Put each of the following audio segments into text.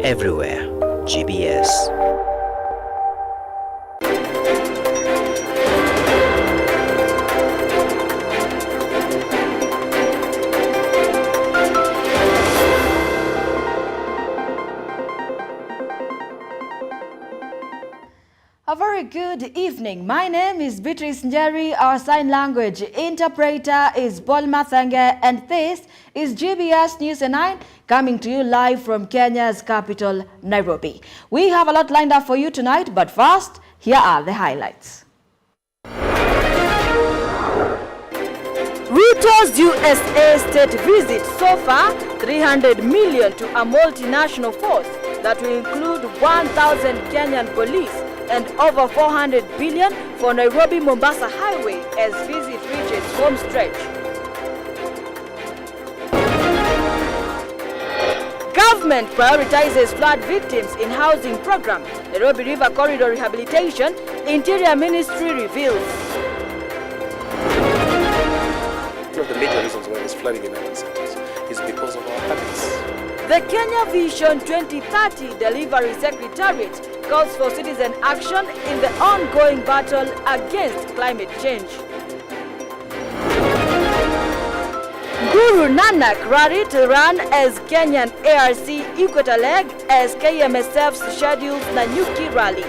everywhere. GBS. A very good evening. My name is Beatrice Njeri. Our sign language interpreter is Bolma Thange, and this is GBS News at 9, coming to you live from Kenya's capital, Nairobi. We have a lot lined up for you tonight, but first, here are the highlights. Ruto's USA state visit so far, 300 million to a multinational force that will include 1,000 Kenyan police and over 400 billion for Nairobi-Mombasa highway as visit reaches home stretch. Government prioritizes flood victims in housing program. Nairobi River Corridor rehabilitation, Interior Ministry reveals. One of the major reasons why there's flooding in urban centers is because of our habits. The Kenya Vision 2030 Delivery Secretariat calls for citizen action in the ongoing battle against climate change. Guru Nanak ready to run as Kenyan ARC Equator leg as KMSF schedules Nanyuki rally.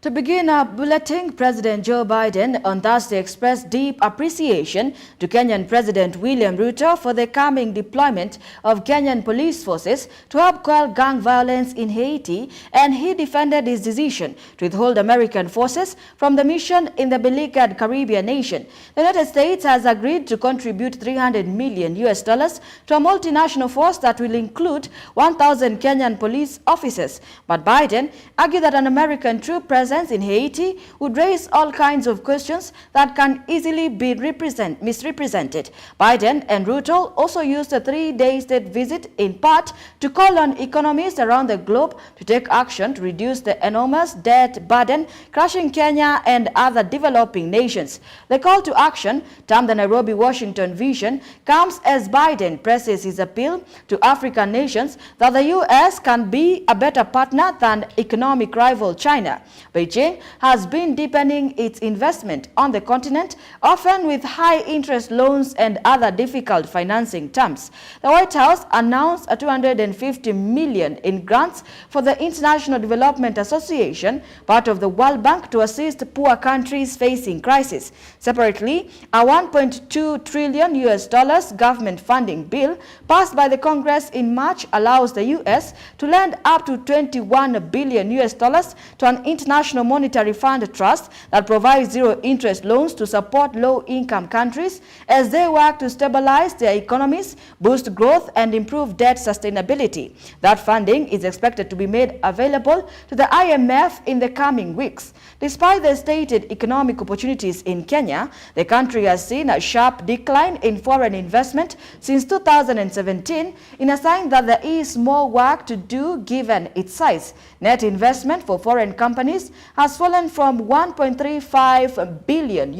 To begin our bulletin, President Joe Biden on Thursday expressed deep appreciation to Kenyan President William Ruto for the coming deployment of Kenyan police forces to help quell gang violence in Haiti, and he defended his decision to withhold American forces from the mission in the beleaguered Caribbean nation. The United States has agreed to contribute $300 million to a multinational force that will include 1,000 Kenyan police officers. But Biden argued that an American troop presence in Haiti would raise all kinds of questions that can easily be misrepresented. Biden and Ruto also used a 3-day state visit in part to call on economies around the globe to take action to reduce the enormous debt burden crushing Kenya and other developing nations. The call to action, termed the Nairobi-Washington Vision, comes as Biden presses his appeal to African nations that the U.S. can be a better partner than economic rival China. Beijing has been deepening its investment on the continent, often with high interest loans and other difficult financing terms. The White House announced a $250 million in grants for the International Development Association, part of the World Bank, to assist poor countries facing crisis. Separately, a $1.2 trillion government funding bill passed by the Congress in March allows the U.S. to lend up to $21 billion to an international monetary fund trust that provides zero-interest loans to support low-income countries as they work to stabilize their economies, boost growth, and improve debt sustainability. That funding is expected to be made available to the IMF in the coming weeks. Despite the stated economic opportunities in Kenya, the country has seen a sharp decline in foreign investment since 2017, in a sign that there is more work to do given its size. Net investment for foreign companies has fallen from $1.35 billion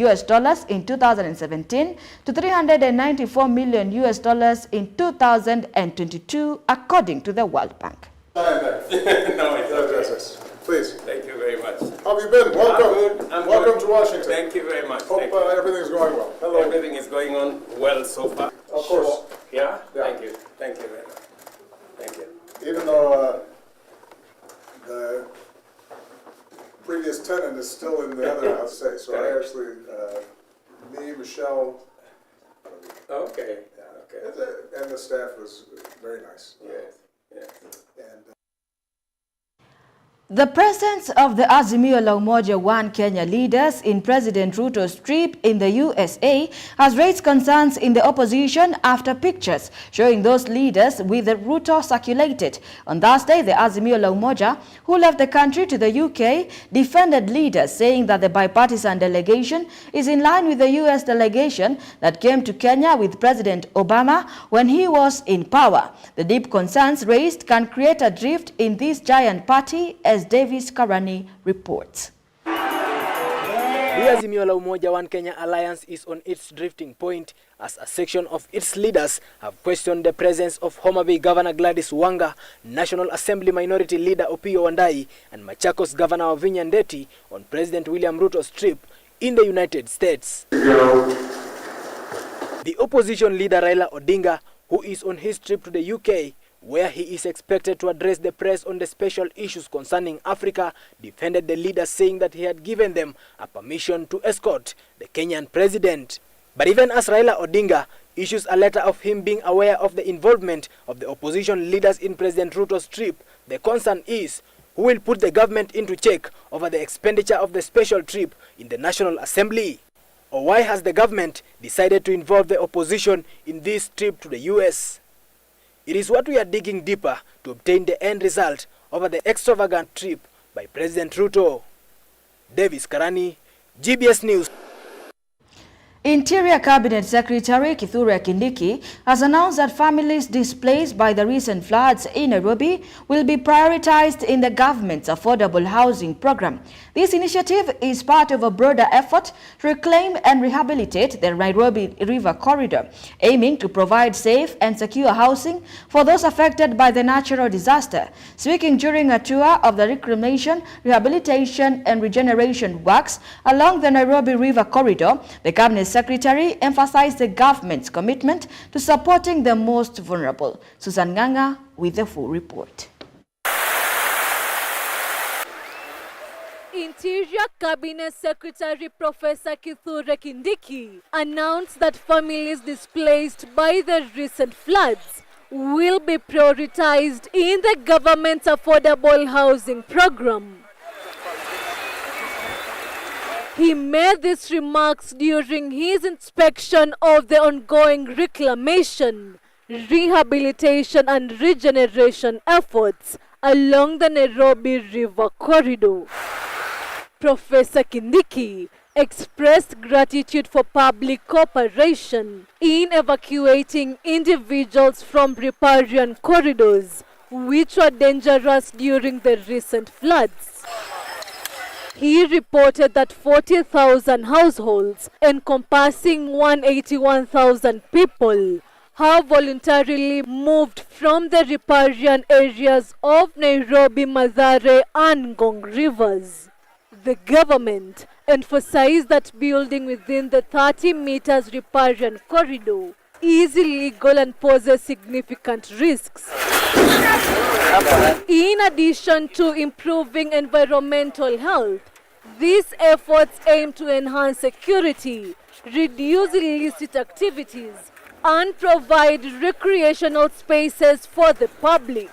in 2017 to $394 million in 2022, according to the World Bank. No, it's please. Thank you very much. How have you been? Welcome. I'm Welcome good. to Washington. Thank you very much. Hope everything's going well. Hello. Everything is going on well so far. Of course. Yeah? Yeah. Thank you. Thank you very much. Thank you. Even though the previous tenant is still in the other house, so I actually, me, Michelle, Okay. yeah, Okay. and the staff was very nice. Yes. Yes. And The presence of the Azimio la Umoja One Kenya leaders in President Ruto's trip in the USA has raised concerns in the opposition after pictures showing those leaders with the Ruto circulated. On Thursday, the Azimio la Umoja, who left the country to the UK, defended leaders, saying that the bipartisan delegation is in line with the US delegation that came to Kenya with President Obama when he was in power. The deep concerns raised can create a drift in this giant party, as Davis Karani reports. The Azimio la Umoja One Kenya Alliance is on its drifting point as a section of its leaders have questioned the presence of Homa Bay Governor Gladys Wanga, National Assembly Minority Leader Opiyo Wandayi, and Machakos Governor Wavinya Ndeti on President William Ruto's trip in the United States. The opposition leader Raila Odinga, who is on his trip to the UK, where he is expected to address the press on the special issues concerning Africa, defended the leader, saying that he had given them a permission to escort the Kenyan president. But even as Raila Odinga issues a letter of him being aware of the involvement of the opposition leaders in President Ruto's trip, the concern is who will put the government into check over the expenditure of the special trip in the National Assembly. Or why has the government decided to involve the opposition in this trip to the US? It is what we are digging deeper to obtain the end result over the extravagant trip by President Ruto. Davis Karani, GBS News. Interior Cabinet Secretary Kithure Kindiki has announced that families displaced by the recent floods in Nairobi will be prioritized in the government's affordable housing program. This initiative is part of a broader effort to reclaim and rehabilitate the Nairobi River Corridor, aiming to provide safe and secure housing for those affected by the natural disaster. Speaking during a tour of the reclamation, rehabilitation and regeneration works along the Nairobi River Corridor, the Cabinet Secretary emphasized the government's commitment to supporting the most vulnerable. Susan Nganga with the full report. Interior Cabinet Secretary Professor Kithure Kindiki announced that families displaced by the recent floods will be prioritized in the government's affordable housing program. He made these remarks during his inspection of the ongoing reclamation, rehabilitation and regeneration efforts along the Nairobi River Corridor. Professor Kindiki expressed gratitude for public cooperation in evacuating individuals from riparian corridors, which were dangerous during the recent floods. He reported that 40,000 households, encompassing 181,000 people, have voluntarily moved from the riparian areas of Nairobi, Mathare and Ngong rivers. The government emphasized that building within the 30 meters riparian corridor is illegal and poses significant risks. In addition to improving environmental health, these efforts aim to enhance security, reduce illicit activities, and provide recreational spaces for the public.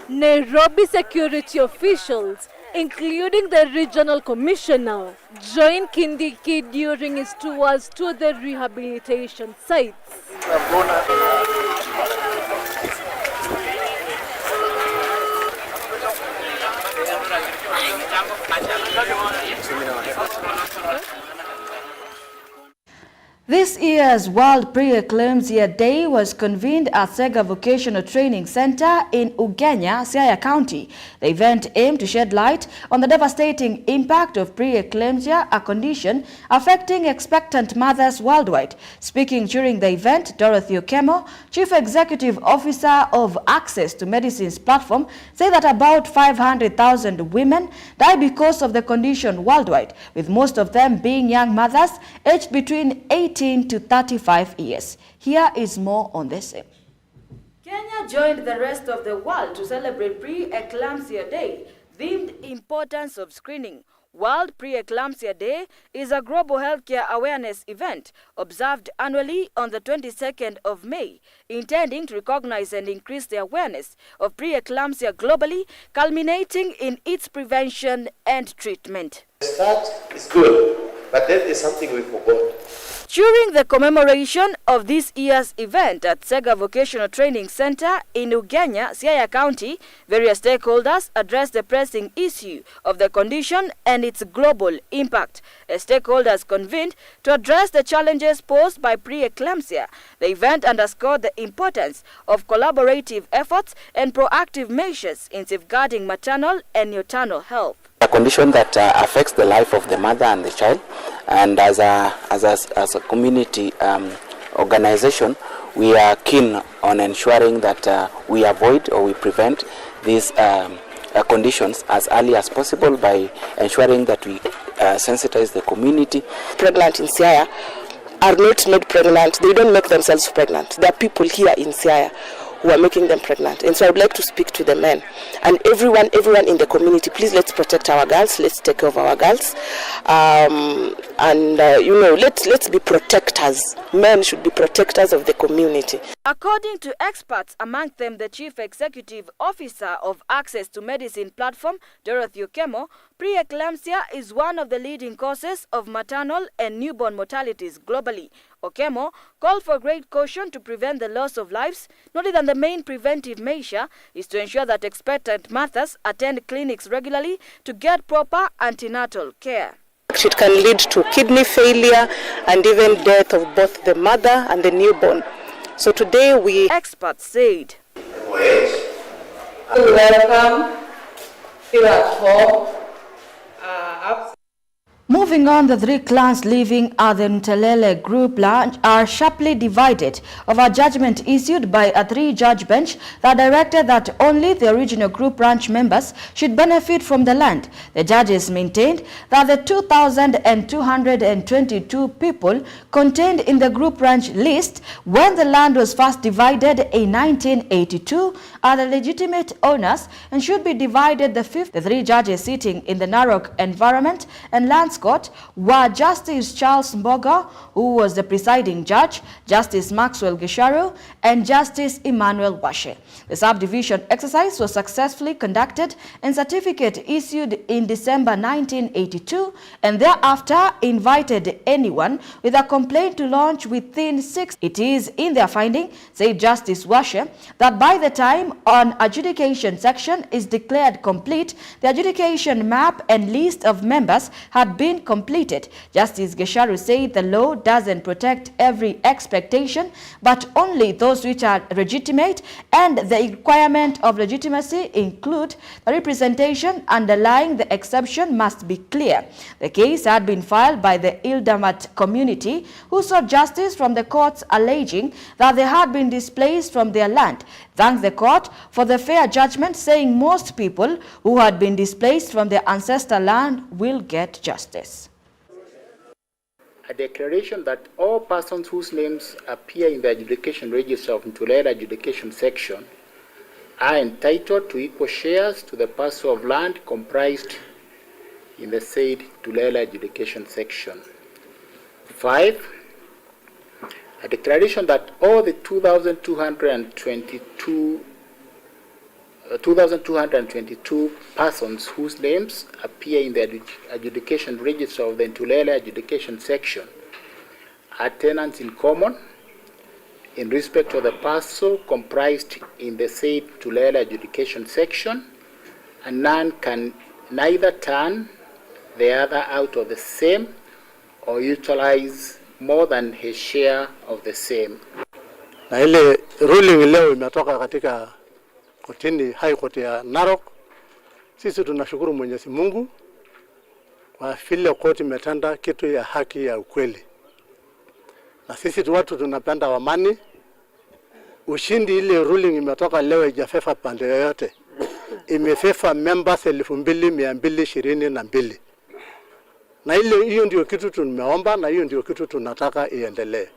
Nairobi security officials, including the regional commissioner, joined Kindiki during his tours to the rehabilitation sites. This year's World Pre-Eclampsia Day was convened at Sega Vocational Training Center in Ugenya, Siaya County. The event aimed to shed light on the devastating impact of pre-eclampsia, a condition affecting expectant mothers worldwide. Speaking during the event, Dorothy Okemo, Chief Executive Officer of Access to Medicine's platform, said that about 500,000 women die because of the condition worldwide, with most of them being young mothers aged between 18 to 35 years. Here is more on the same. Kenya joined the rest of the world to celebrate Pre-Eclampsia Day, themed Importance of Screening. World Pre-Eclampsia Day is a global healthcare awareness event observed annually on the 22nd of May, intending to recognize and increase the awareness of pre-eclampsia globally, culminating in its prevention and treatment. The start is good, but then there's something we forgot. During the commemoration of this year's event at Sega Vocational Training Center in Ugenya, Siaya County, various stakeholders addressed the pressing issue of the condition and its global impact. As stakeholders convened to address the challenges posed by pre-eclampsia, the event underscored the importance of collaborative efforts and proactive measures in safeguarding maternal and neonatal health. A condition that affects the life of the mother and the child, and as a community organization, we are keen on ensuring that we avoid or we prevent these conditions as early as possible by ensuring that we sensitize the community. Pregnant in Siaya are not made pregnant. They don't make themselves pregnant. There are people here in Siaya who are making them pregnant. And so I would like to speak to the men and everyone in the community. Please, let's protect our girls. Let's take care of our girls. Let's be protectors. Men should be protectors of the community. According to experts, among them the Chief Executive Officer of Access to Medicine Platform, Dorothy Okemo, preeclampsia is one of the leading causes of maternal and newborn mortalities globally. Okemo called for great caution to prevent the loss of lives, noting that the main preventive measure is to ensure that expectant mothers attend clinics regularly to get proper antenatal care. It can lead to kidney failure and even death of both the mother and the newborn. So today experts said, welcome, feel at home. Moving on, the three clans living at the Ntelele group land are sharply divided over a judgment issued by a three-judge bench that directed that only the original group ranch members should benefit from the land. The judges maintained that the 2,222 people contained in the group ranch list when the land was first divided in 1982 are the legitimate owners and should be divided the fifth. The three judges sitting in the Narok Environment and Lands Court were Justice Charles Mboga, who was the presiding judge, Justice Maxwell Gisharu, and Justice Emmanuel Washe. The subdivision exercise was successfully conducted and certificate issued in December 1982, and thereafter invited anyone with a complaint to launch within 6. It is in their finding, said Justice Washe, that by the time an adjudication section is declared complete, the adjudication map and list of members had been completed. Justice Gisharu said the law doesn't protect every expectation, but only those which are legitimate, and the requirement of legitimacy include the representation underlying the exception must be clear. The case had been filed by the Ildamat community, who sought justice from the courts alleging that they had been displaced from their land. Thanked the court for the fair judgment, saying most people who had been displaced from their ancestral land will get justice. A declaration that all persons whose names appear in the adjudication register of Ntulela adjudication section are entitled to equal shares to the parcel of land comprised in the said Ntulela adjudication section. 5. A declaration that all the 2,222 persons whose names appear in the adjudication register of the Ntulela adjudication section are tenants in common in respect of the parcel comprised in the said Ntulela adjudication section, and none can neither turn the other out of the same or utilize more than his share of the same. Na ile ruling leo imetoka katika kotini high court ya Narok. Sisi tunashukuru Mwenyezi Mungu kwa vile koti imetenda kitu ya haki ya ukweli. Na sisi watu tunapenda amani. Ushindi ile ruling imetoka leo haijafefa pande yoyote. Imefefa members 2222. Na hiyo ndio kitu tumeomba, na hiyo ndio kitu tunataka iendelee.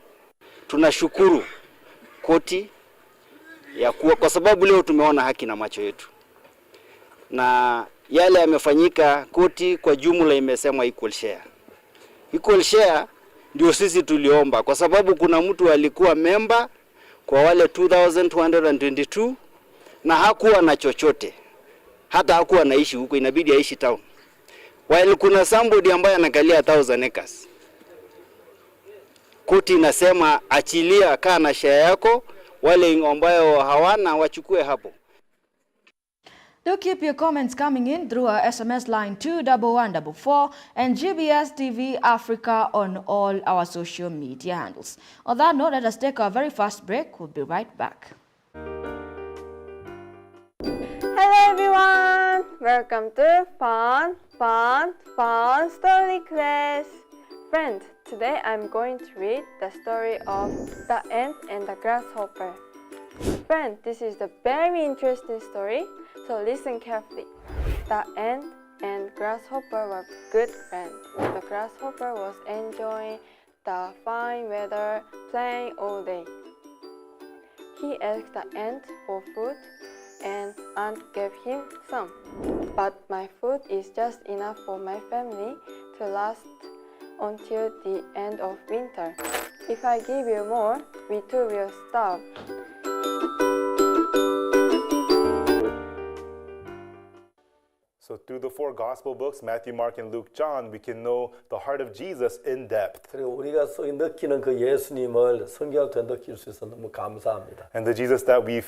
Tunashukuru koti ya kwa sababu leo tumeona haki na macho yetu. Na yale yamefanyika, koti kwa jumla imesema equal share. Equal share ndio sisi tuliomba, kwa sababu kuna mtu alikuwa member kwa wale 2222 na hakuwa na chochote. Hata hakuwa anaishi huko, inabidi aishi town. While kuna somebody ambaye anakalia 1000 acres. Koti inasema achilia, kaa na share yako, wale ambayo hawana wachukue hapo. Do keep your comments coming in through our SMS line 21144 and GBS TV Africa on all our social media handles. On that note, let us take our very first break. We'll be right back. Hello everyone, welcome to Fun Story Class. Friend, today I'm going to read the story of the ant and the grasshopper. Friend, this is a very interesting story, so listen carefully. The ant and grasshopper were good friends. The grasshopper was enjoying the fine weather, playing all day. He asked the ant for food, and ant gave him some. But my food is just enough for my family to last until the end of winter. If I give you more, we too will starve. So through the four gospel books, Matthew, Mark, and Luke, John, we can know the heart of Jesus in depth. 그리고 우리가 느끼는 그 예수님을 성경을 통해 느낄 수 있어서 너무 감사합니다. And the Jesus that we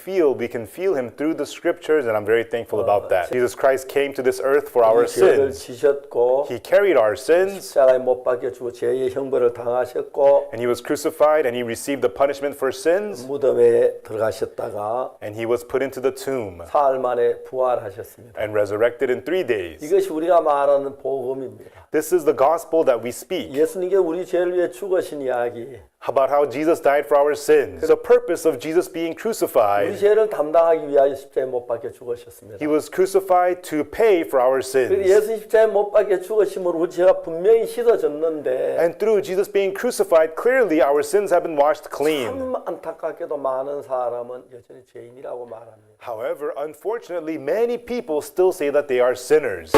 can feel him through the scriptures, and I'm very thankful about that. Jesus Christ came to this earth for our 죄를 sins. 지셨고, He carried our sins, 십자가에 못 박혀 죽어 죄의 형벌을 당하셨고, and he was crucified, and he received the punishment for sins, 무덤에 들어가셨다가, and he was put into the tomb, 사흘 만에 부활하셨습니다. and resurrected in 3 days. 이것이 우리가 말하는 복음입니다. This is the gospel that we speak. 예수님께 우리 죄를 위해 죽으신 이야기. About how Jesus died for our sins. The purpose of Jesus being 우리 crucified. 죄를 담당하기 위하여 십자가에 못 박혀 죽으셨습니다. He was crucified to pay for our sins. 예수 십자가에 못 박혀 죽으심으로 우리 죄가 분명히 씻어졌는데 And through Jesus being crucified, clearly our sins have been washed clean. 참 안타깝게도 많은 사람은 여전히 죄인이라고 말합니다. However, unfortunately, many people still say that they are sinners.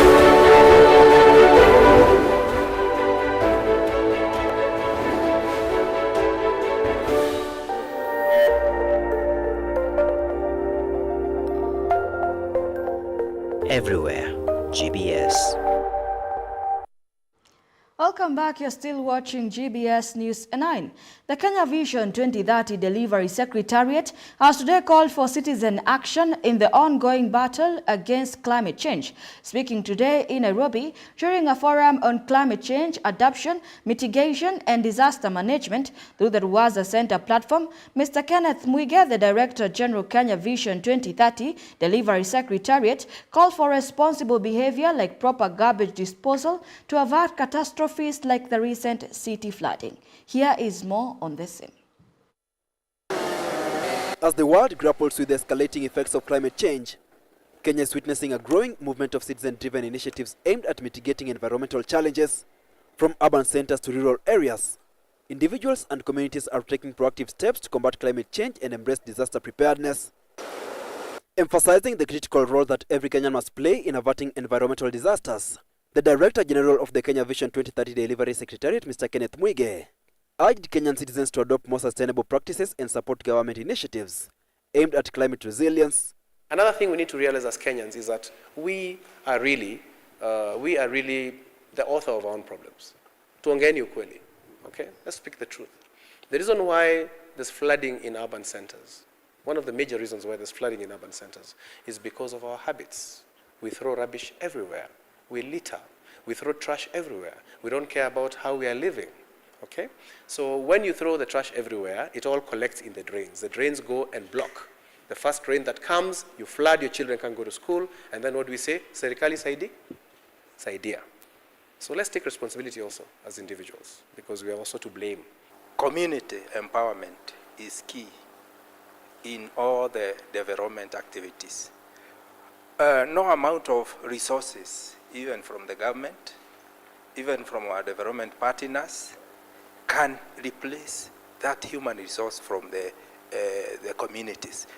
Everywhere. GBS. Welcome back. You're still watching GBS News 9. The Kenya Vision 2030 Delivery Secretariat has today called for citizen action in the ongoing battle against climate change. Speaking today in Nairobi during a forum on climate change, adaptation, mitigation and disaster management through the Ruwaza Center platform, Mr. Kenneth Mwige, the Director General Kenya Vision 2030 Delivery Secretariat, called for responsible behavior like proper garbage disposal to avert catastrophes like the recent city flooding. Here is more on this scene. As the world grapples with the escalating effects of climate change, Kenya is witnessing a growing movement of citizen-driven initiatives aimed at mitigating environmental challenges from urban centers to rural areas. Individuals and communities are taking proactive steps to combat climate change and embrace disaster preparedness. Emphasizing the critical role that every Kenyan must play in averting environmental disasters, the Director General of the Kenya Vision 2030 Delivery Secretariat, Mr. Kenneth Mwige, urged Kenyan citizens to adopt more sustainable practices and support government initiatives aimed at climate resilience. Another thing we need to realize as Kenyans is that we are really the author of our own problems. Tuongeeni ukweli, okay? Let's speak the truth. The reason why there's flooding in urban centers, one of the major reasons why there's flooding in urban centers is because of our habits. We throw rubbish everywhere. We litter. We throw trash everywhere. We don't care about how we are living. Okay? So when you throw the trash everywhere, it all collects in the drains. The drains go and block. The first rain that comes, you flood, your children can't go to school, and then what do we say? Serikali saidi? Saidia. So let's take responsibility also as individuals, because we are also to blame. Community empowerment is key in all the development activities. No amount of resources, even from the government, even from our development partners, can replace that human resource from the communities.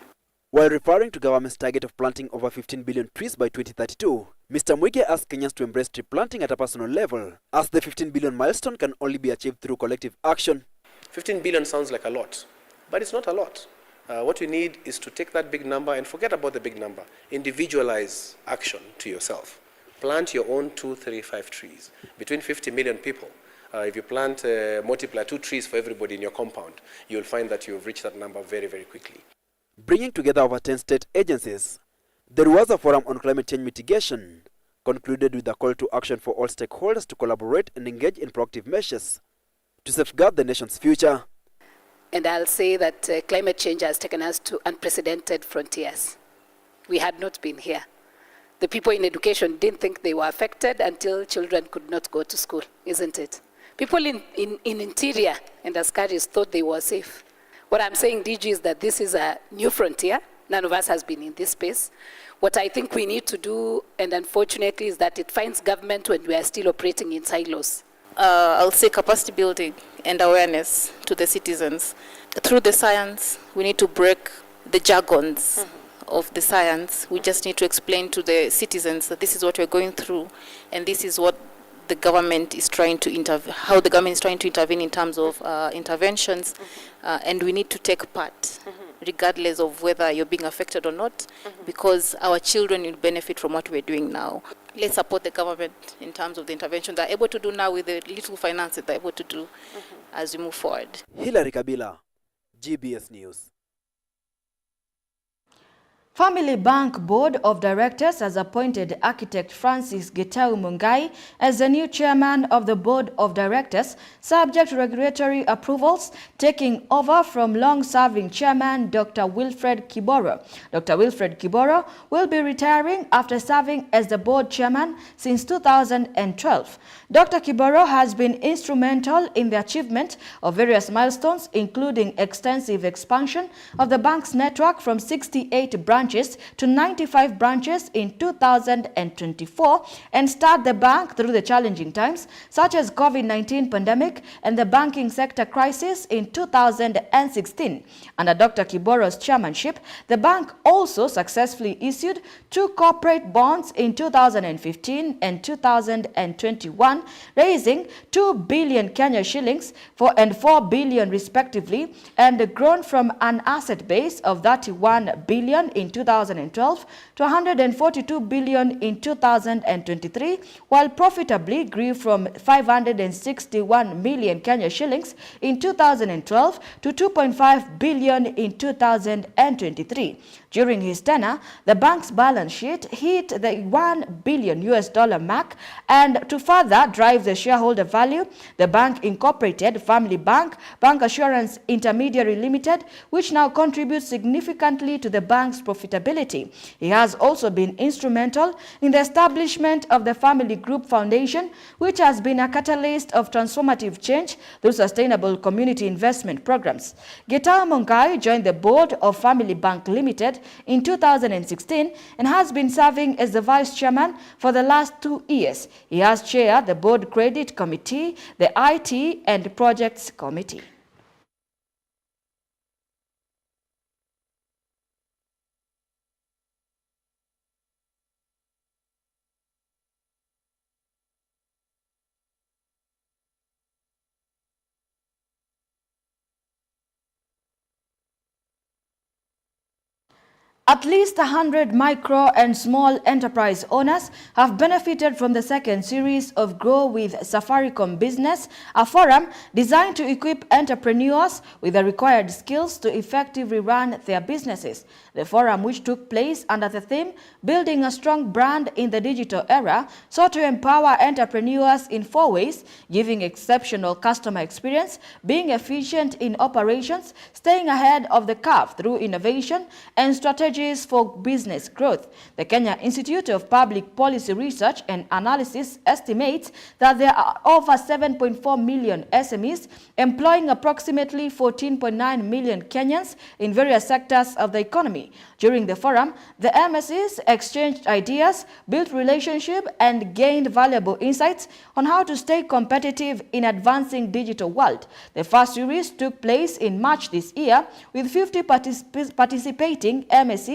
While referring to government's target of planting over 15 billion trees by 2032, Mr. Mwige asked Kenyans to embrace tree planting at a personal level, as the 15 billion milestone can only be achieved through collective action. 15 billion sounds like a lot, but it's not a lot. What you need is to take that big number and forget about the big number. Individualize action to yourself. Plant your own 2, 3, 5 trees. Between 50 million people, if you plant, multiply 2 trees for everybody in your compound, you'll find that you've reached that number very, very quickly. Bringing together over 10 state agencies, the Ruwaza Forum on Climate Change Mitigation concluded with a call to action for all stakeholders to collaborate and engage in proactive measures to safeguard the nation's future. And I'll say that climate change has taken us to unprecedented frontiers. We had not been here. the people in education didn't think they were affected until children could not go to school, isn't it? People in interior and Askaris thought they were safe. What I'm saying, DG, is that this is a new frontier. None of us has been in this space. What I think we need to do, and unfortunately, is that it finds government when we are still operating in silos. I'll say capacity building and awareness to the citizens. Through the science, we need to break the jargons of the science. We just need to explain to the citizens that this is what we're going through, and this is what the government is trying to how the government is trying to intervene in terms of interventions, and we need to take part, regardless of whether you're being affected or not, because our children will benefit from what we're doing now. Let's support the government in terms of the intervention they're able to do now with the little finance that they're able to do as we move forward. Hilary Kabila, GBS News. Family Bank Board of Directors has appointed architect Francis Gitau Mungai as the new chairman of the Board of Directors, subject to regulatory approvals, taking over from long-serving chairman Dr. Wilfred Kiboro. Dr. Wilfred Kiboro will be retiring after serving as the board chairman since 2012. Dr. Kiboro has been instrumental in the achievement of various milestones, including extensive expansion of the bank's network from 68 branches to 95 branches in 2024 and start the bank through the challenging times such as COVID-19 pandemic and the banking sector crisis in 2016. Under Dr. Kiboro's chairmanship, the bank also successfully issued 2 corporate bonds in 2015 and 2021, raising 2 billion Kenya shillings and 4 billion respectively, and grown from an asset base of 31 billion in 2012 to 142 billion in 2023, while profitably grew from 561 million Kenya shillings in 2012 to 2.5 billion in 2023. During his tenure, the bank's balance sheet hit the $1 billion mark, and to further drive the shareholder value, the bank incorporated Family Bank, Bank Assurance Intermediary Limited, which now contributes significantly to the bank's profitability. He has also been instrumental in the establishment of the Family Group Foundation, which has been a catalyst of transformative change through sustainable community investment programs. Gitau Mungai joined the board of Family Bank Limited in 2016 and has been serving as the vice chairman for the last 2 years. He has chaired the board credit committee, the IT and projects committee. At least 100 micro and small enterprise owners have benefited from the second series of Grow with Safaricom Business, a forum designed to equip entrepreneurs with the required skills to effectively run their businesses. The forum, which took place under the theme Building a Strong Brand in the Digital Era, sought to empower entrepreneurs in 4 ways: giving exceptional customer experience, being efficient in operations, staying ahead of the curve through innovation, and strategies for business growth. The Kenya Institute of Public Policy Research and Analysis estimates that there are over 7.4 million SMEs employing approximately 14.9 million Kenyans in various sectors of the economy. During the forum, the MSEs exchanged ideas, built relationships, and gained valuable insights on how to stay competitive in advancing digital world. The first series took place in March this year with 50 participating MSEs.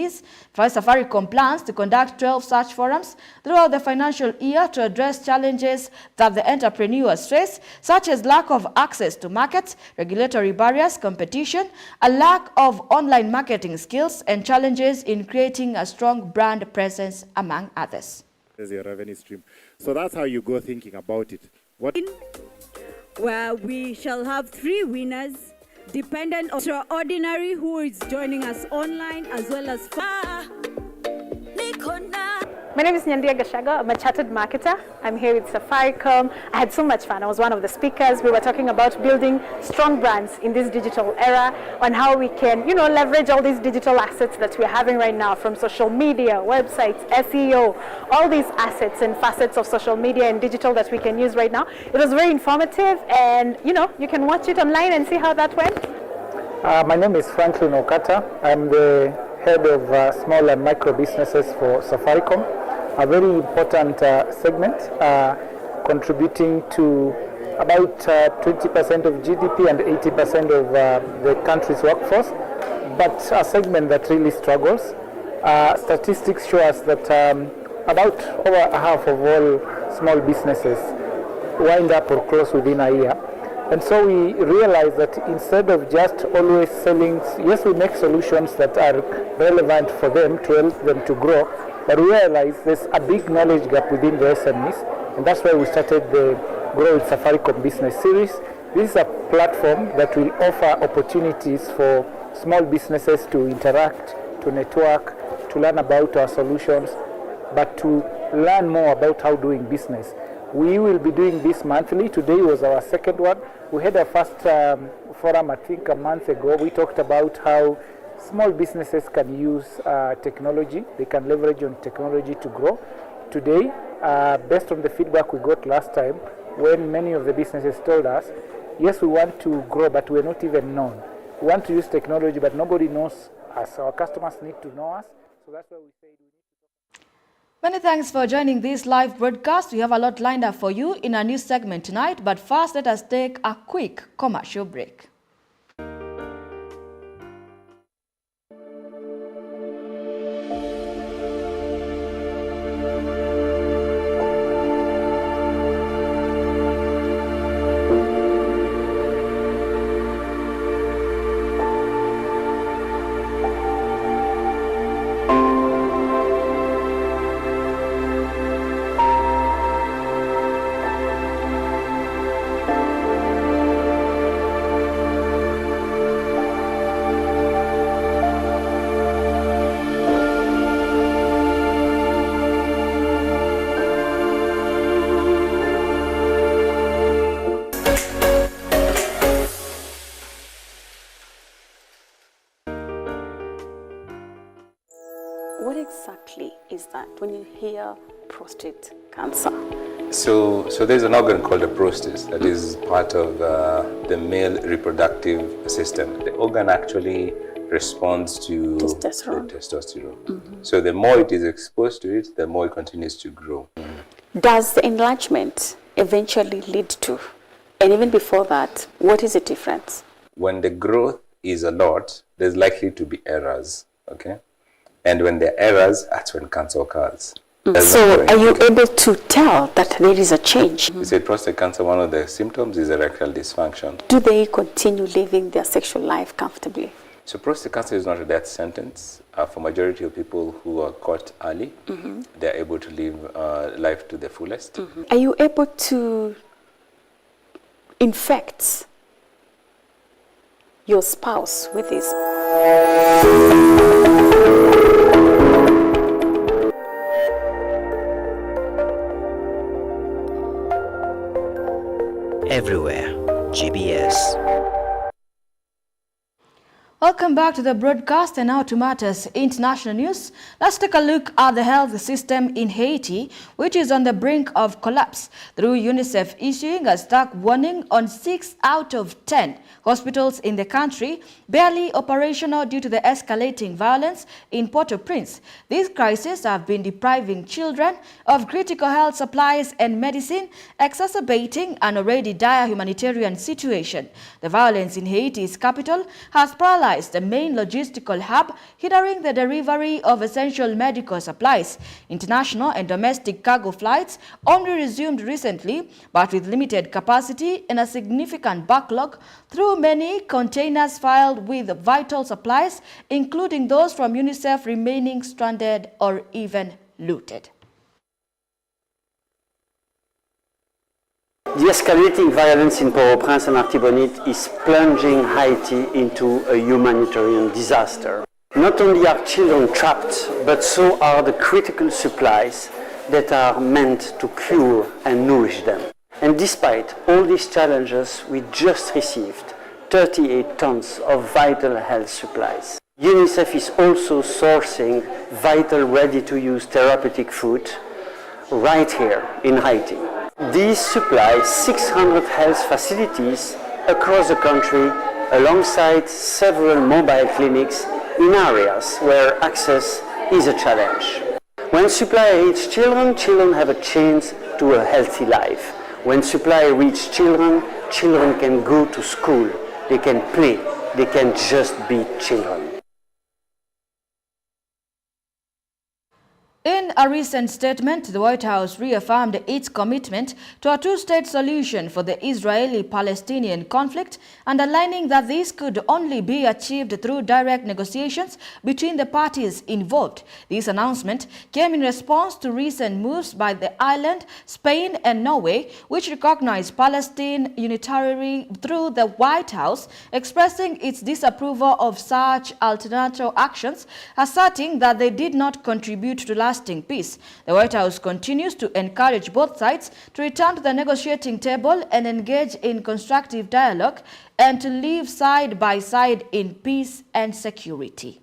Safaricom plans to conduct 12 such forums throughout the financial year to address challenges that the entrepreneurs face, such as lack of access to markets, regulatory barriers, competition, a lack of online marketing skills, and challenges in creating a strong brand presence, among others. As your revenue stream. So that's how you go thinking about it. Where we shall have 3 winners, dependent on Extraordinary, who is joining us online, as well as My name is Nyandia Gashaga. I'm a chartered marketer. I'm here with Safaricom. I had so much fun. I was one of the speakers. We were talking about building strong brands in this digital era, on how we can, leverage all these digital assets that we're having right now, from social media, websites, SEO, all these assets and facets of social media and digital that we can use right now. It was very informative, and you can watch it online and see how that went. My name is Franklin Okata. I'm the head of small and micro businesses for Safaricom, a very important segment contributing to about 20% of GDP and 80% of the country's workforce, but a segment that really struggles. Statistics show us that about over half of all small businesses wind up or close within a year. And so we realize that instead of just always selling, yes, we make solutions that are relevant for them to help them to grow, but we realize there's a big knowledge gap within the SMEs, and that's why we started the Grow with Safaricom Business Series. This is a platform that will offer opportunities for small businesses to interact, to network, to learn about our solutions, but to learn more about how doing business. We will be doing this monthly. Today was our second one. We had our first forum, I think, a month ago. We talked about how small businesses can use technology. They can leverage on technology to grow. Today, based on the feedback we got last time, when many of the businesses told us, yes, we want to grow, but we're not even known. We want to use technology, but nobody knows us. Our customers need to know us. So that's why we say we need to talk. Many thanks for joining this live broadcast. We have a lot lined up for you in our news segment tonight, but first let us take a quick commercial break. What exactly is that when you hear prostate cancer? So there's an organ called the prostate that is part of the male reproductive system. The organ actually responds to testosterone. So the more it is exposed to it, the more it continues to grow. Does the enlargement eventually lead to, and even before that, what is the difference? When the growth is a lot, there's likely to be errors, okay? And when there are errors, that's when cancer occurs. So are you able to tell that there is a change? We say prostate cancer, one of the symptoms is erectile dysfunction. Do they continue living their sexual life comfortably? So prostate cancer is not a death sentence. For majority of people who are caught early, they're able to live life to the fullest. Are you able to infect your spouse with this? Everywhere, GBS. Welcome back to the broadcast, and now to matters international news. Let's take a look at the health system in Haiti, which is on the brink of collapse, through UNICEF issuing a stark warning on 6 out of 10 hospitals in the country barely operational due to the escalating violence in Port-au-Prince. These crises have been depriving children of critical health supplies and medicine, exacerbating an already dire humanitarian situation. The violence in Haiti's capital has paralyzed the main logistical hub, hindering the delivery of essential medical supplies. International and domestic cargo flights only resumed recently, but with limited capacity and a significant backlog, through many containers filled with vital supplies, including those from UNICEF, remaining stranded or even looted. The escalating violence in Port-au-Prince and Artibonite is plunging Haiti into a humanitarian disaster. Not only are children trapped, but so are the critical supplies that are meant to cure and nourish them. And despite all these challenges, we just received 38 tons of vital health supplies. UNICEF is also sourcing vital ready-to-use therapeutic food right here in Haiti. These supply 600 health facilities across the country alongside several mobile clinics in areas where access is a challenge. When supply reaches children, children have a chance to a healthy life. When supply reaches children, children can go to school, they can play, they can just be children. In a recent statement, the White House reaffirmed its commitment to a two-state solution for the Israeli-Palestinian conflict, underlining that this could only be achieved through direct negotiations between the parties involved. This announcement came in response to recent moves by the island, Spain and Norway, which recognized Palestine unitarily, through the White House expressing its disapproval of such alternative actions, asserting that they did not contribute to lasting peace. The White House continues to encourage both sides to return to the negotiating table and engage in constructive dialogue and to live side by side in peace and security.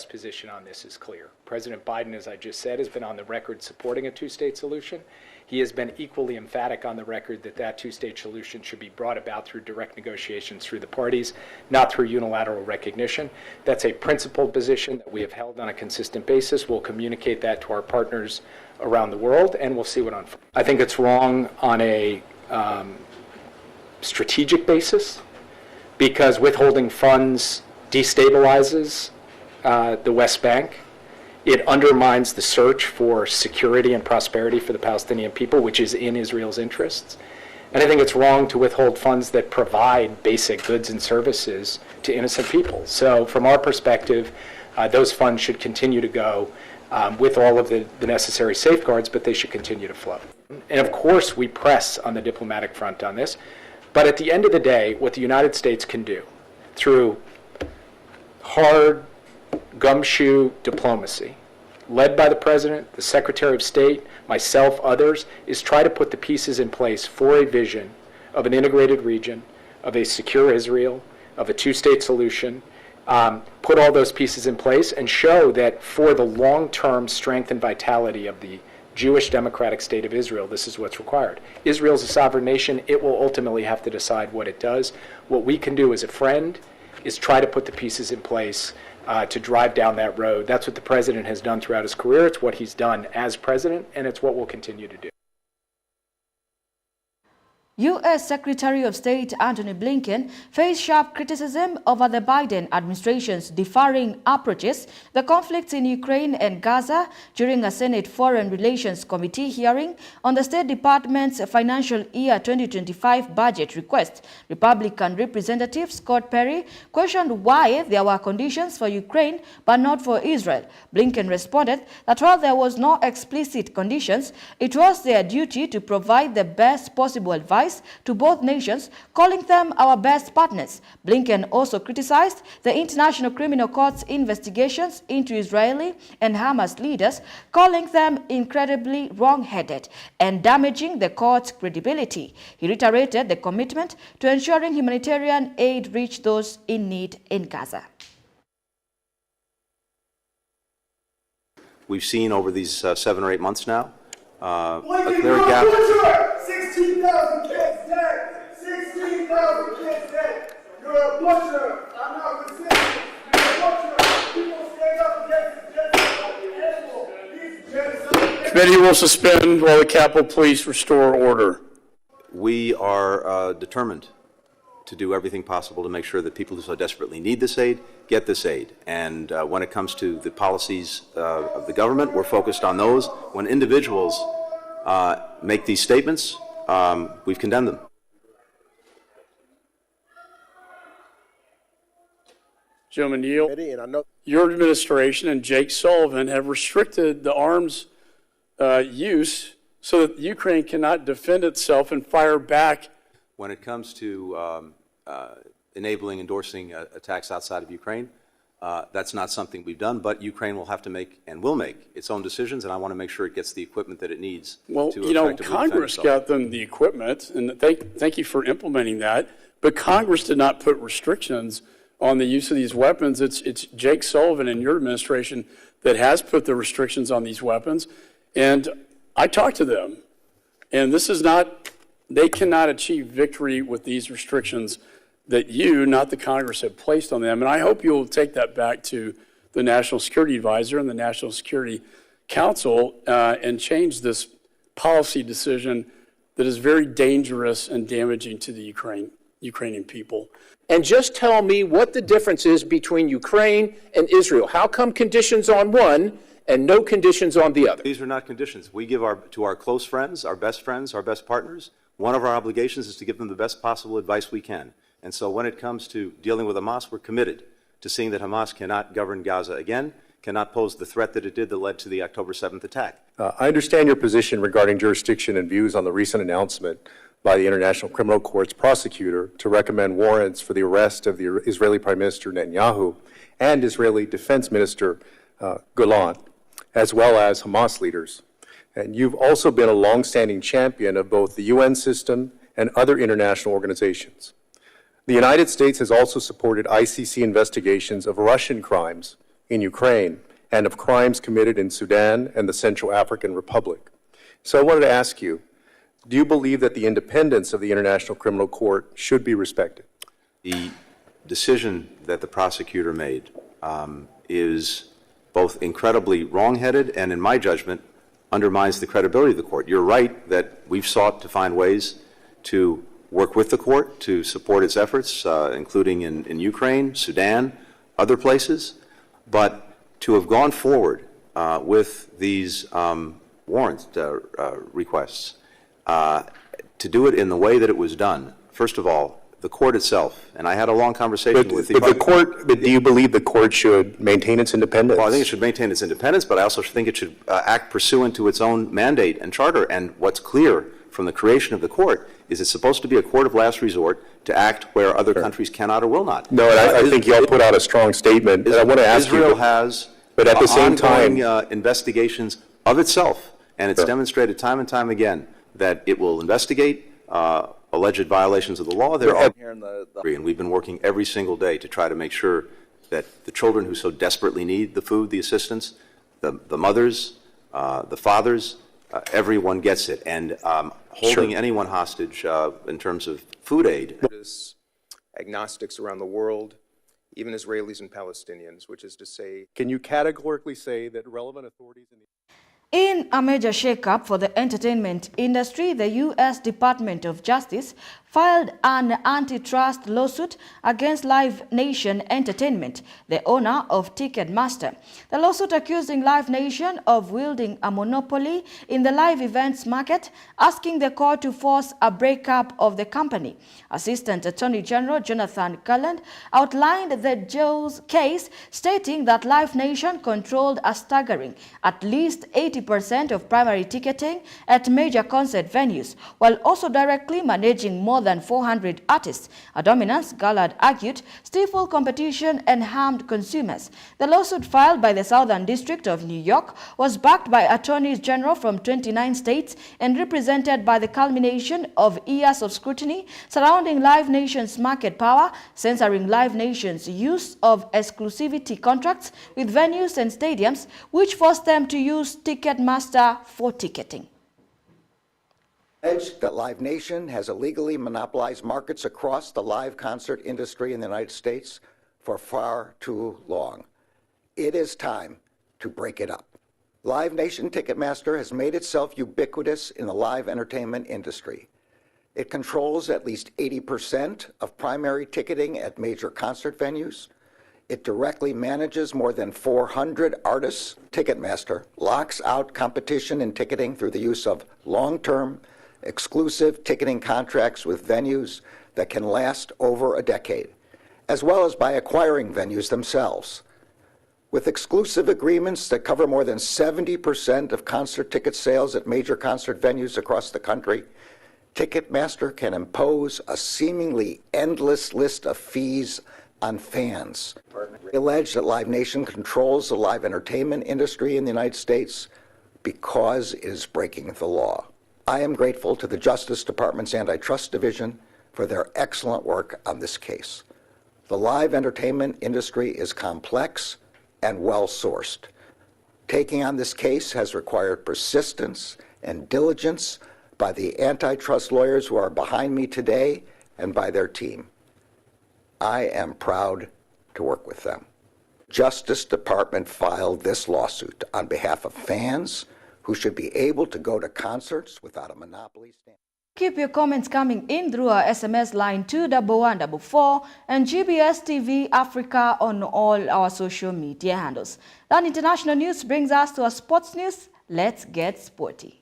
Position on this is clear. President Biden, as I just said, has been on the record supporting a two-state solution. He has been equally emphatic on the record that that two-state solution should be brought about through direct negotiations through the parties, not through unilateral recognition. That's a principled position that we have held on a consistent basis. We'll communicate that to our partners around the world, and we'll see what unfolds. I think it's wrong on a strategic basis because withholding funds destabilizes the West Bank. It undermines the search for security and prosperity for the Palestinian people, which is in Israel's interests. And I think it's wrong to withhold funds that provide basic goods and services to innocent people. So from our perspective, those funds should continue to go with all of the necessary safeguards, but they should continue to flow. And of course, we press on the diplomatic front on this. But at the end of the day, what the United States can do through hard, gumshoe diplomacy, led by the President, the Secretary of State, myself, others, is try to put the pieces in place for a vision of an integrated region, of a secure Israel, of a two-state solution, put all those pieces in place and show that for the long-term strength and vitality of the Jewish democratic state of Israel, this is what's required. Israel is a sovereign nation. It will ultimately have to decide what it does. What we can do as a friend is try to put the pieces in place to drive down that road. That's what the President has done throughout his career. It's what he's done as President, and it's what we'll continue to do. U.S. Secretary of State Antony Blinken faced sharp criticism over the Biden administration's differing approaches to the conflicts in Ukraine and Gaza during a Senate Foreign Relations Committee hearing on the State Department's financial year 2025 budget request. Republican Representative Scott Perry questioned why there were conditions for Ukraine but not for Israel. Blinken responded that while there was no explicit conditions, it was their duty to provide the best possible advice to both nations, calling them our best partners. Blinken also criticized the International Criminal Court's investigations into Israeli and Hamas leaders, calling them incredibly wrong-headed and damaging the court's credibility. He reiterated the commitment to ensuring humanitarian aid reach those in need in Gaza. We've seen over these 7 or 8 months now a clear gap. 16,000 kids dead! 16,000 kids dead! You're a butcher! I'm not resisting! You're a butcher! People stand up against the genocide! Committee will suspend while the Capitol Police restore order. We are determined to do everything possible to make sure that people who so desperately need this aid get this aid. And when it comes to the policies of the government, we're focused on those. When individuals make these statements, we've condemned them. Gentleman yield. Your administration and Jake Sullivan have restricted the arms use so that Ukraine cannot defend itself and fire back. When it comes to enabling, endorsing attacks outside of Ukraine, that's not something we've done, but Ukraine will have to make and will make its own decisions, and I want to make sure it gets the equipment that it needs to effectively defend Congress itself. got them the equipment, and thank you for implementing that, but Congress did not put restrictions on the use of these weapons. It's Jake Sullivan and your administration that has put the restrictions on these weapons, and I talked to them, and they cannot achieve victory with these restrictions that you, not the Congress, have placed on them. And I hope you'll take that back to the National Security Advisor and the National Security Council and change this policy decision that is very dangerous and damaging to the Ukrainian people. And just tell me what the difference is between Ukraine and Israel. How come conditions on one and no conditions on the other? These are not conditions. We give to our close friends, our best partners, one of our obligations is to give them the best possible advice we can. And so when it comes to dealing with Hamas, we're committed to seeing that Hamas cannot govern Gaza again, cannot pose the threat that it did that led to the October 7th attack. I understand your position regarding jurisdiction and views on the recent announcement by the International Criminal Court's prosecutor to recommend warrants for the arrest of the Israeli Prime Minister Netanyahu and Israeli Defense Minister Golan, as well as Hamas leaders. And you've also been a longstanding champion of both the UN system and other international organizations. The United States has also supported ICC investigations of Russian crimes in Ukraine and of crimes committed in Sudan and the Central African Republic. So I wanted to ask you, do you believe that the independence of the International Criminal Court should be respected? The decision that the prosecutor made is both incredibly wrong-headed and, in my judgment, undermines the credibility of the court. You're right that we've sought to find ways to work with the court to support its efforts, including in Ukraine, Sudan, other places. But to have gone forward with these warrant requests, to do it in the way that it was done, first of all, the court itself, and I had a long conversation with the court. But do you believe the court should maintain its independence? Well, I think it should maintain its independence, but I also think it should act pursuant to its own mandate and charter. And what's clear from the creation of the court is it's supposed to be a court of last resort to act where other countries cannot or will not. No, and I think you all put out a strong statement. I want to ask Israel you, has, but at the same ongoing time, investigations of itself, and it's demonstrated time and time again that it will investigate alleged violations of the law. And we've been working every single day to try to make sure that the children who so desperately need the food, the assistance, the mothers, the fathers, everyone gets it. And holding anyone hostage in terms of food aid. Agnostics around the world, even Israelis and Palestinians, which is to say... Can you categorically say that relevant authorities in the... In a major shakeup for the entertainment industry, the U.S. Department of Justice filed an antitrust lawsuit against Live Nation Entertainment, the owner of Ticketmaster. The lawsuit accusing Live Nation of wielding a monopoly in the live events market, asking the court to force a breakup of the company. Assistant Attorney General Jonathan Garland outlined the Joe's case, stating that Live Nation controlled a staggering at least 80% of primary ticketing at major concert venues, while also directly managing more than 400 artists. A dominance, Garland argued, stifled competition and harmed consumers. The lawsuit filed by the Southern District of New York was backed by attorneys general from 29 states and represented by the culmination of years of scrutiny surrounding Live Nation's market power, censoring Live Nation's use of exclusivity contracts with venues and stadiums, which forced them to use Ticketmaster for ticketing. That Live Nation has illegally monopolized markets across the live concert industry in the United States for far too long. It is time to break it up. Live Nation Ticketmaster has made itself ubiquitous in the live entertainment industry. It controls at least 80% of primary ticketing at major concert venues. It directly manages more than 400 artists. Ticketmaster locks out competition in ticketing through the use of long-term, exclusive ticketing contracts with venues that can last over a decade, as well as by acquiring venues themselves. With exclusive agreements that cover more than 70% of concert ticket sales at major concert venues across the country, Ticketmaster can impose a seemingly endless list of fees on fans. They allege that Live Nation controls the live entertainment industry in the United States because it is breaking the law. I am grateful to the Justice Department's Antitrust Division for their excellent work on this case. The live entertainment industry is complex and well-sourced. Taking on this case has required persistence and diligence by the antitrust lawyers who are behind me today and by their team. I am proud to work with them. Justice Department filed this lawsuit on behalf of fans who should be able to go to concerts without a monopoly stand. Keep your comments coming in through our SMS line 21144 and GBS TV Africa on all our social media handles. That international news brings us to our sports news. Let's get sporty.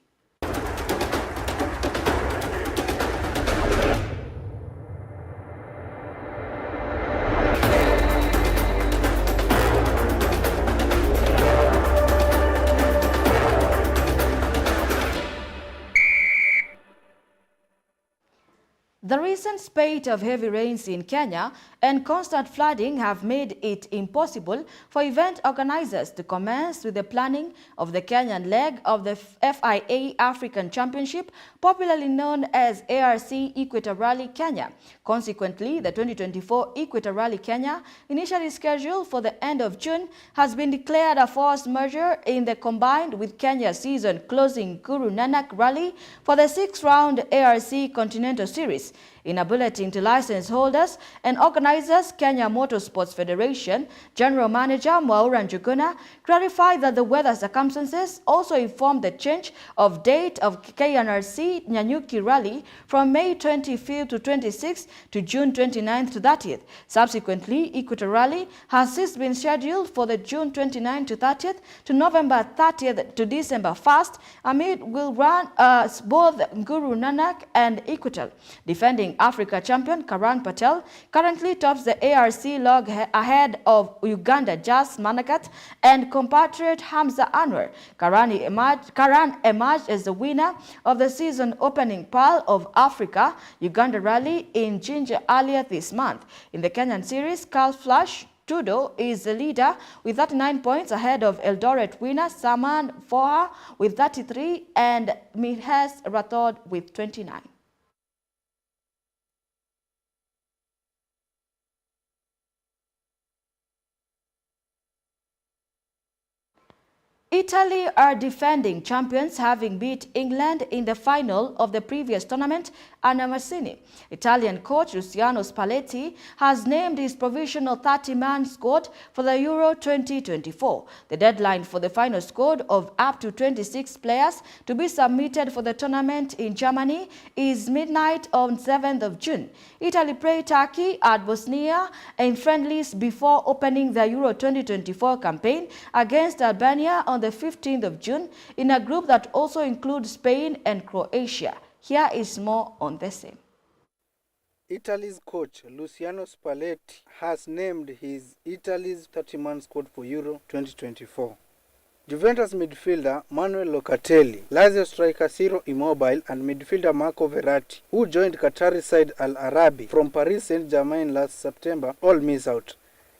The recent spate of heavy rains in Kenya and constant flooding have made it impossible for event organizers to commence with the planning of the Kenyan leg of the FIA African Championship, popularly known as ARC Equator Rally Kenya. Consequently, the 2024 Equator Rally Kenya, initially scheduled for the end of June, has been declared a forced merger in the combined with Kenya's season-closing Guru Nanak Rally for the 6th-round ARC Continental Series. In a bulletin to license holders and organizers, Kenya Motorsports Federation General Manager Mwaura Njuguna clarified that the weather circumstances also informed the change of date of KNRC Nyanyuki Rally from May 25th to 26th to June 29th to 30th. Subsequently, Equator Rally has since been scheduled for the June 29th to 30th to November 30th to December 1st. Amid will run both Guru Nanak and Equator. Defending Africa champion Karan Patel currently tops the ARC log ahead of Uganda Jas Manakat and compatriot Hamza Anwar. Karan emerged as the winner of the season opening Pearl of Africa Uganda Rally in Jinja earlier this month. In the Kenyan series, Carl Flash Tudo is the leader with 39 points ahead of Eldoret winner Saman Foha with 33 and Mihes Rathod with 29. Italy are defending champions, having beat England in the final of the previous tournament, Anna Massini. Italian coach Luciano Spalletti has named his provisional 30-man squad for the Euro 2024. The deadline for the final squad of up to 26 players to be submitted for the tournament in Germany is midnight on 7th of June. Italy play Turkey at Bosnia in friendlies before opening the Euro 2024 campaign against Albania on the 15th of June in a group that also includes Spain and Croatia. Here is more on the same. Italy's coach Luciano Spalletti has named his Italy's 30-man squad for Euro 2024. Juventus midfielder Manuel Locatelli, Lazio striker Ciro Immobile and midfielder Marco Verratti, who joined Qatari side Al Arabi from Paris Saint-Germain last September, all miss out.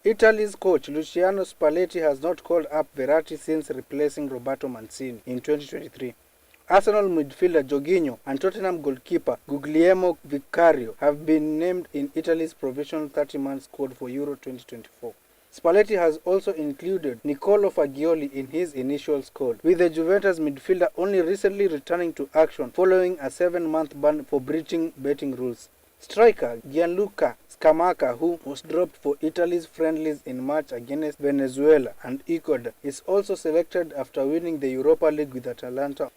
Italy's coach Luciano Spalletti has not called up Verratti since replacing Roberto Mancini in 2023. Arsenal midfielder Jorginho and Tottenham goalkeeper Guglielmo Vicario have been named in Italy's provisional 30-man squad for Euro 2024. Spalletti has also included Nicolo Fagioli in his initial squad, with the Juventus midfielder only recently returning to action following a 7-month ban for breaching betting rules. Striker Gianluca Scamacca, who was dropped for Italy's friendlies in March against Venezuela and Ecuador, is also selected after winning the Europa League with Atalanta.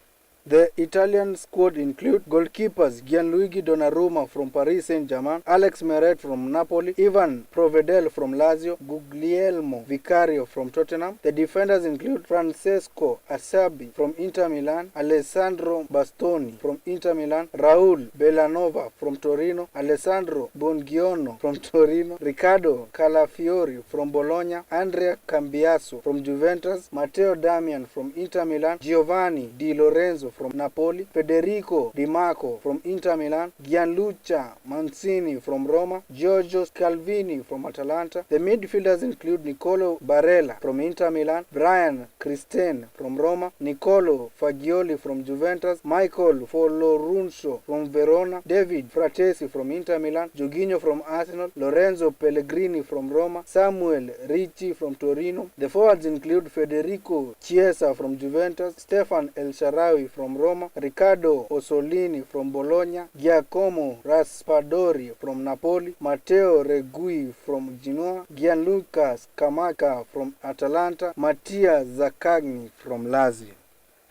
The Italian squad include goalkeepers Gianluigi Donnarumma from Paris Saint-Germain, Alex Meret from Napoli, Ivan Provedel from Lazio, Guglielmo Vicario from Tottenham. The defenders include Francesco Acerbi from Inter Milan, Alessandro Bastoni from Inter Milan, Raul Bellanova from Torino, Alessandro Buongiorno from Torino, Riccardo Calafiori from Bologna, Andrea Cambiaso from Juventus, Matteo Damian from Inter Milan, Giovanni Di Lorenzo from Napoli, Federico Di Marco from Inter Milan, Gianluca Mancini from Roma, Giorgio Scalvini from Atalanta. The midfielders include Nicolo Barella from Inter Milan, Brian Christen from Roma, Nicolo Fagioli from Juventus, Michael Folorunso from Verona, David Fratesi from Inter Milan, Jorginho from Arsenal, Lorenzo Pellegrini from Roma, Samuel Ricci from Torino. The forwards include Federico Chiesa from Juventus, Stefan El Shaarawy from Roma, Riccardo Ossolini from Bologna, Giacomo Raspadori from Napoli, Matteo Regui from Genoa, Gianluca Scamacca from Atalanta, Mattia Zaccagni from Lazio.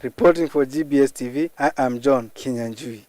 Reporting for GBS TV, I am John Kinyanjui.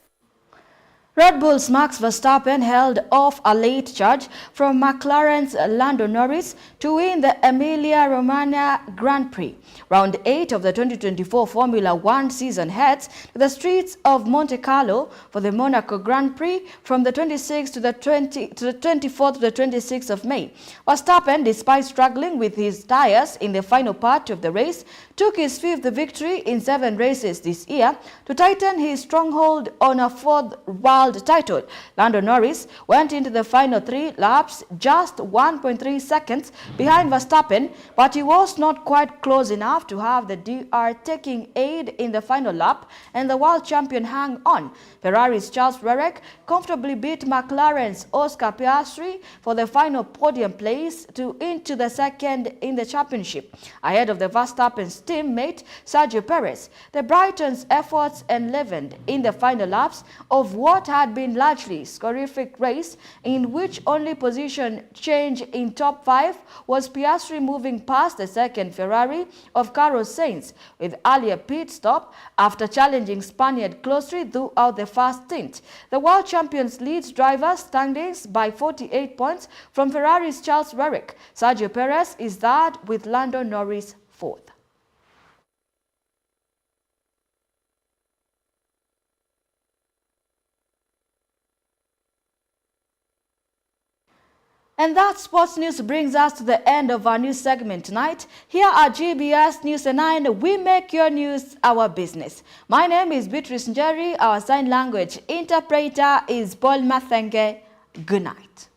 Red Bull's Max Verstappen held off a late charge from McLaren's Lando Norris to win the Emilia-Romagna Grand Prix. Round 8 of the 2024 Formula One season heads to the streets of Monte Carlo for the Monaco Grand Prix from the 26th to the 24th to the 26th of May. Verstappen, despite struggling with his tires in the final part of the race, took his 5th victory in 7 races this year to tighten his stronghold on a 4th world title. Lando Norris went into the final 3 laps just 1.3 seconds behind Verstappen, but he was not quite close enough to have the DR taking aid in the final lap and the world champion hang on. Ferrari's Charles Leclerc comfortably beat McLaren's Oscar Piastri for the final podium place into the second in the championship, ahead of the Verstappen's teammate Sergio Perez. The Briton's efforts enlivened in the final laps of what had been largely scorific race, in which only position change in top 5 was Piastri moving past the second Ferrari of Carlos Sainz with earlier pit stop after challenging Spaniard closely throughout the first stint. The world champions leads driver standings by 48 points from Ferrari's Charles Leclerc. Sergio Perez is third with Lando Norris 4th. And that sports news brings us to the end of our news segment tonight. Here at GBS News 9, we make your news our business. My name is Beatrice Njeri. Our sign language interpreter is Paul Mathenge. Good night.